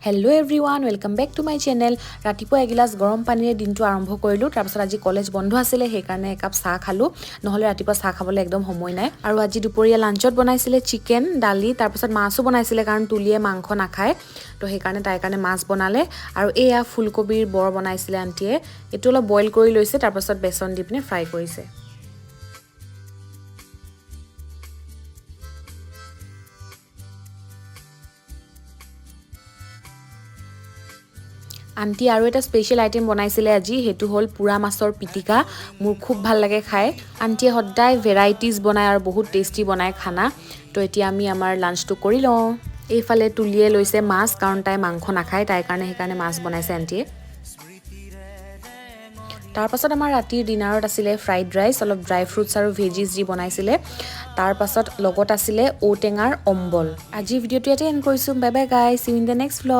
Hello everyone, welcome back to my channel. ৰাতিপুৱা এগিলাস গৰম পানীৰে দিনটো আৰম্ভ কৰিলো তাৰ পাছত আজি কলেজ বন্ধ আছিল সেই কাৰণে একাপ চাহ খালো নহলে ৰাতিপুৱা চাহ খাবলৈ একদম সময় নাই আৰু আজি দুপৰীয়া লাঞ্চত বনাইছিলে চিকেন ডালি তাৰ পাছত মাছও বনাইছিলে কাৰণ তুলিয়ে মাংস নাখায় তো সেই কাৰণে তাই কাৰণে মাছ বনালে আৰু এয়া ফুলকবিৰ বৰ বনাইছিলে আন্টিয়ে এটো অলপ বইল কৰি লৈছে তাৰ পাছত বেসন দি পিনে ফ্ৰাই কৰিছে আন্টি আৰু এটা স্পেশাল আইটেম বনাইছিলে আজি হেতু হল পুৰা মাছৰ পিটিকা মোৰ খুব ভাল লাগে খাই আন্টিয়ে সদায় ভেৰাইটিজ বনায় আৰু বহুত টেস্টি বনায় খানা তো এতিয়া আমি আমাৰ লাঞ্চটো কৰি লওঁ এইফালে তুলিয়ে লৈছে মাছ কাৰণ তাই মাংস নাখায় তাই কাৰণে সেইকাৰণে মাছ বনাইছে আন্টিয়ে তাৰ পাছত আমাৰ ৰাতিৰ ডিনাৰত আছিলে ফ্ৰাইড ৰাইচ অলপ ড্ৰাই ফ্ৰুটছ আৰু ভেজিছ দি বনাইছিলে তাৰ পাছত লগত আছিলে ঔটেঙাৰ অম্বল আজি ভিডিঅ'টো ইয়াতে এণ্ড কৰিছো বাই বাই গাইছ সি U in the next vlog